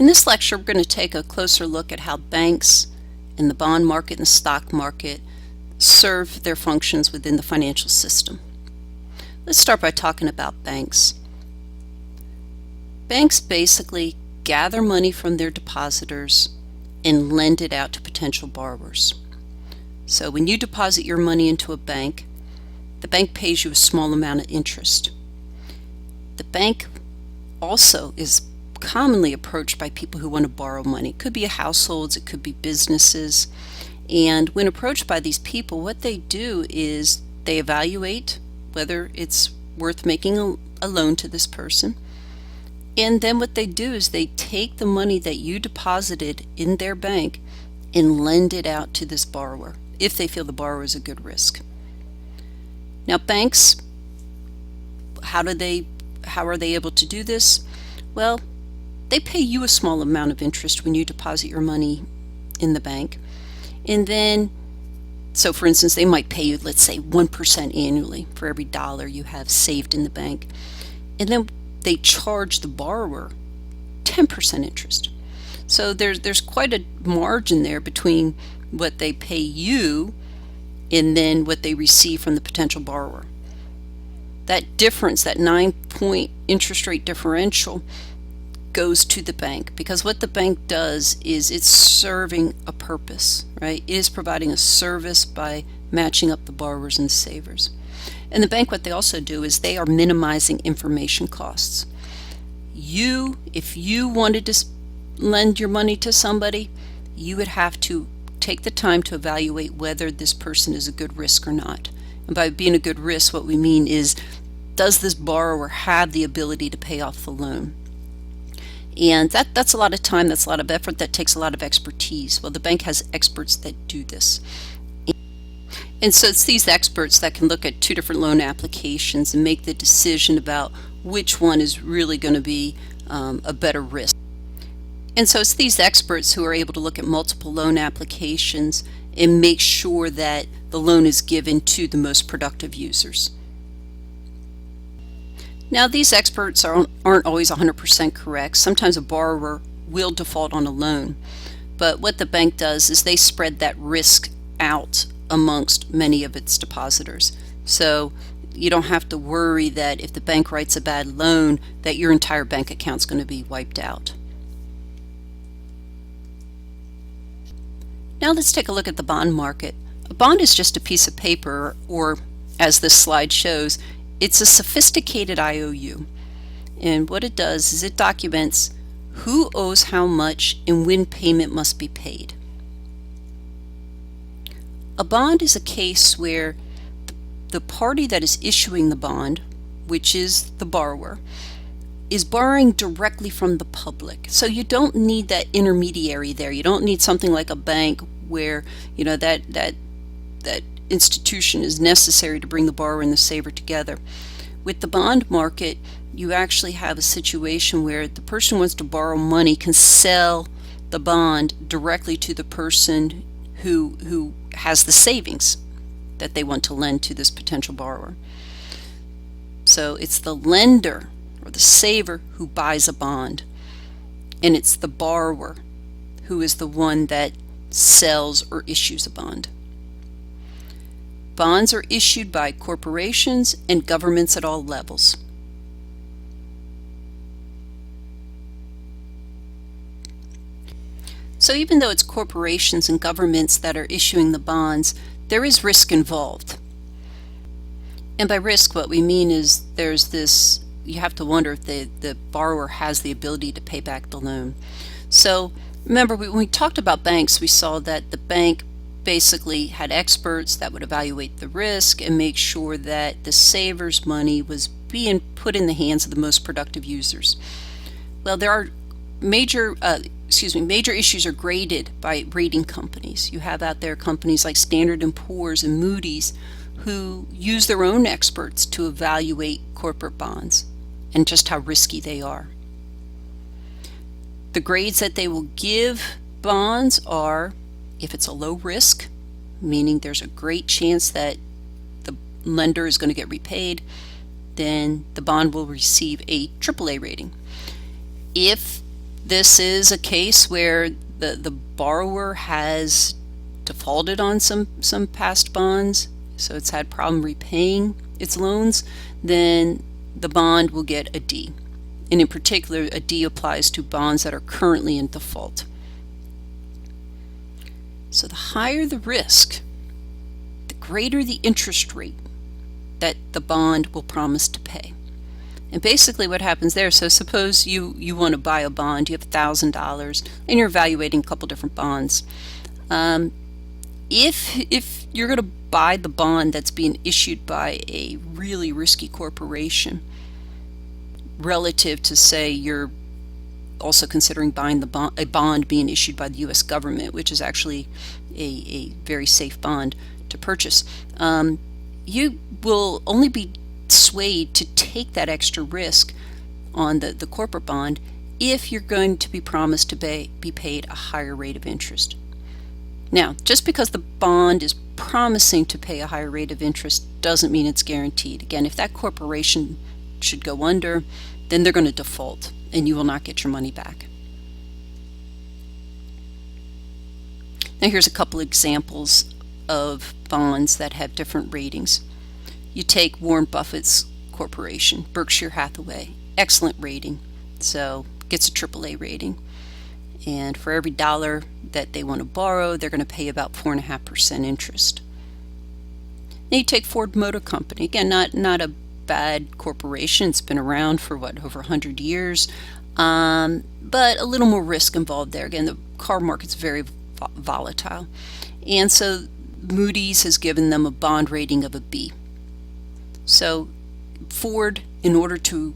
In this lecture, we're going to take a closer look at how banks and the bond market and the stock market serve their functions within the financial system. Let's start by talking about banks. Banks basically gather money from their depositors and lend it out to potential borrowers. So when you deposit your money into a bank, the bank pays you a small amount of interest. The bank also is commonly approached by people who want to borrow money. It could be households, it could be businesses. And when approached by these people, what they do is they evaluate whether it's worth making a loan to this person. And then what they do is they take the money that you deposited in their bank and lend it out to this borrower if they feel the borrower is a good risk. Now banks, how are they able to do this? Well, they pay you a small amount of interest when you deposit your money in the bank. And then, so for instance, they might pay you, let's say, 1% annually for every dollar you have saved in the bank. And then they charge the borrower 10% interest. So there's quite a margin there between what they pay you and then what they receive from the potential borrower. That difference, that 9-point interest rate differential, goes to the bank, because what the bank does is it's serving a purpose, right? It is providing a service by matching up the borrowers and the savers. And the bank, what they also do is they are minimizing information costs. If you wanted to lend your money to somebody, you would have to take the time to evaluate whether this person is a good risk or not. And by being a good risk, what we mean is, does this borrower have the ability to pay off the loan? And that's a lot of time, that's a lot of effort, that takes a lot of expertise. Well, the bank has experts that do this. And so it's these experts that can look at two different loan applications and make the decision about which one is really going to be a better risk. And so it's these experts who are able to look at multiple loan applications and make sure that the loan is given to the most productive users. Now, these experts aren't always 100% correct. Sometimes a borrower will default on a loan, but what the bank does is they spread that risk out amongst many of its depositors. So you don't have to worry that if the bank writes a bad loan, that your entire bank account is going to be wiped out. Now let's take a look at the bond market. A bond is just a piece of paper, or as this slide shows, it's a sophisticated IOU. And what it does is it documents who owes how much and when payment must be paid. A bond is a case where the party that is issuing the bond, which is the borrower, is borrowing directly from the public. So you don't need that intermediary there. You don't need something like a bank where that institution is necessary to bring the borrower and the saver together. With the bond market, you actually have a situation where the person who wants to borrow money can sell the bond directly to the person who has the savings that they want to lend to this potential borrower. So it's the lender or the saver who buys a bond, and it's the borrower who is the one that sells or issues a bond. Bonds are issued by corporations and governments at all levels. So even though it's corporations and governments that are issuing the bonds, there is risk involved. And by risk, what we mean is you have to wonder if the borrower has the ability to pay back the loan. So remember, when we talked about banks, we saw that the bank basically had experts that would evaluate the risk and make sure that the saver's money was being put in the hands of the most productive users. Well, there are major issues are graded by rating companies. You have out there companies like Standard & Poor's and Moody's who use their own experts to evaluate corporate bonds and just how risky they are. The grades that they will give bonds are, if it's a low risk, meaning there's a great chance that the lender is going to get repaid, then the bond will receive a AAA rating. If This is a case where the borrower has defaulted on some past bonds, so it's had problem repaying its loans, then the bond will get a D. And in particular, a D applies to bonds that are currently in default. So the higher the risk, the greater the interest rate that the bond will promise to pay. And basically what happens there, so suppose you want to buy a bond, you have $1,000 and you're evaluating a couple different bonds. If you're going to buy the bond that's being issued by a really risky corporation, relative to, say, you're also considering buying a bond being issued by the U.S. government, which is actually a very safe bond to purchase, you will only be swayed to take that extra risk on the corporate bond if you're going to be promised to be paid a higher rate of interest. Now, just because the bond is promising to pay a higher rate of interest doesn't mean it's guaranteed. Again, if that corporation should go under, then they're going to default and you will not get your money back. Now here's a couple examples of bonds that have different ratings. You take Warren Buffett's corporation, Berkshire Hathaway, excellent rating, so gets a AAA rating. And for every dollar that they want to borrow, they're going to pay about 4.5% interest. Then you take Ford Motor Company, again, not a bad corporation. It's been around for over 100 years, but a little more risk involved there. Again, the car market's very volatile, and so Moody's has given them a bond rating of a B. So Ford, in order to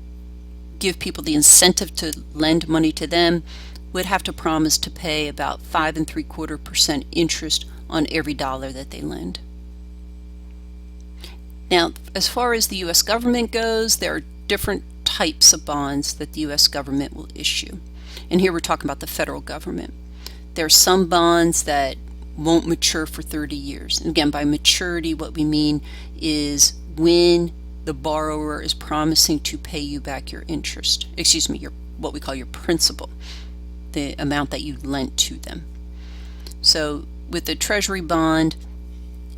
give people the incentive to lend money to them, would have to promise to pay about 5.75% interest on every dollar that they lend. Now, as far as the U.S. government goes, there are different types of bonds that the U.S. government will issue. And here we're talking about the federal government. There are some bonds that won't mature for 30 years. And again, by maturity, what we mean is when the borrower is promising to pay you back your interest, what we call your principal, the amount that you lent to them. So with the Treasury bond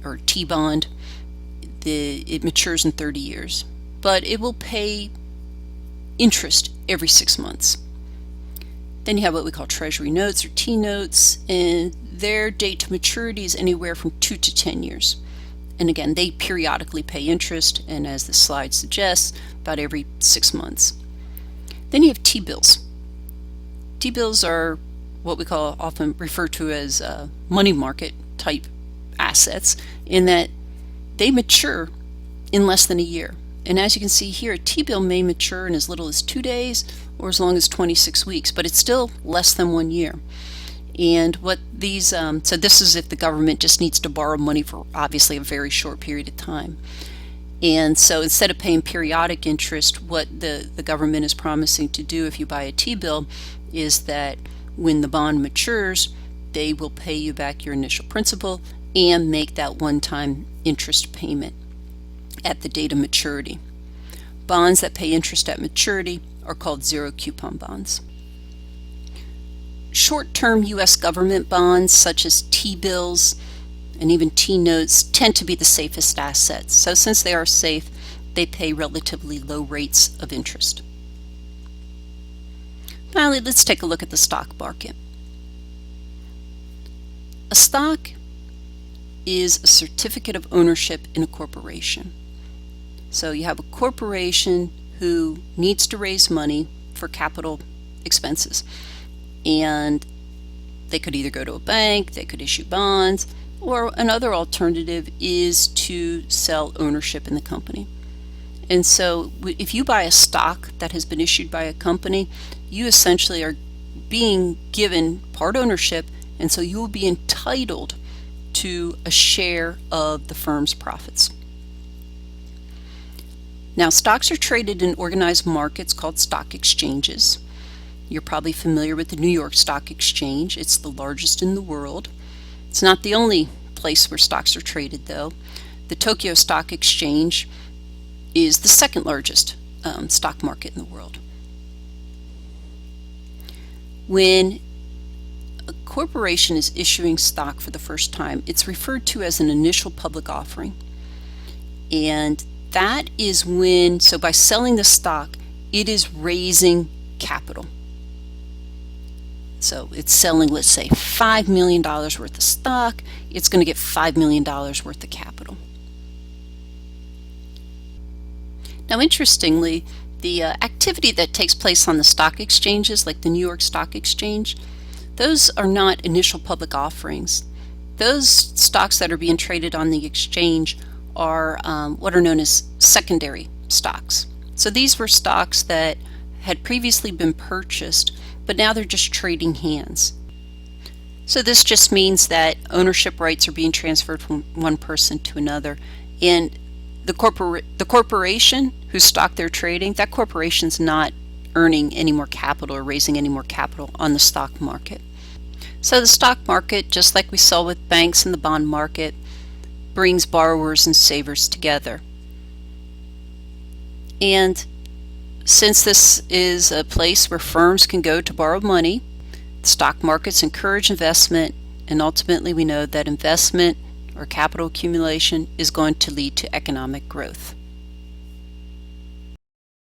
or T-bond, it matures in 30 years, but it will pay interest every 6 months. Then you have what we call Treasury notes or T-notes, and their date to maturity is anywhere from 2 to 10 years. And again, they periodically pay interest, and as the slide suggests, about every 6 months. Then you have T-bills. T-bills are what we call, often referred to as money market type assets, in that they mature in less than a year. And as you can see here, a T-bill may mature in as little as 2 days or as long as 26 weeks, but it's still less than 1 year. And what these, so this is if the government just needs to borrow money for obviously a very short period of time. And so instead of paying periodic interest, what the government is promising to do if you buy a T-bill is that when the bond matures, they will pay you back your initial principal and make that one-time interest payment at the date of maturity. Bonds that pay interest at maturity are called zero coupon bonds. Short-term U.S. government bonds such as T-bills and even T-notes tend to be the safest assets. So since they are safe, they pay relatively low rates of interest. Finally, let's take a look at the stock market. A stock is a certificate of ownership in a corporation. So you have a corporation who needs to raise money for capital expenses. And they could either go to a bank, they could issue bonds, or another alternative is to sell ownership in the company. And so if you buy a stock that has been issued by a company, you essentially are being given part ownership, and so you will be entitled to a share of the firm's profits. Now, stocks are traded in organized markets called stock exchanges. You're probably familiar with the New York Stock Exchange. It's the largest in the world. It's not the only place where stocks are traded, though. The Tokyo Stock Exchange is the second largest stock market in the world. When a corporation is issuing stock for the first time, it's referred to as an initial public offering. And that is when, so by selling the stock, it is raising capital. So it's selling, let's say, $5 million worth of stock. It's going to get $5 million worth of capital. Now, interestingly, the activity that takes place on the stock exchanges, like the New York Stock Exchange, those are not initial public offerings. Those stocks that are being traded on the exchange are what are known as secondary stocks. So these were stocks that had previously been purchased, but now they're just trading hands. So this just means that ownership rights are being transferred from one person to another, and the corporation whose stock they're trading, that corporation's not earning any more capital or raising any more capital on the stock market. So the stock market, just like we saw with banks and the bond market, brings borrowers and savers together. And since this is a place where firms can go to borrow money, the stock markets encourage investment, and ultimately we know that investment or capital accumulation is going to lead to economic growth.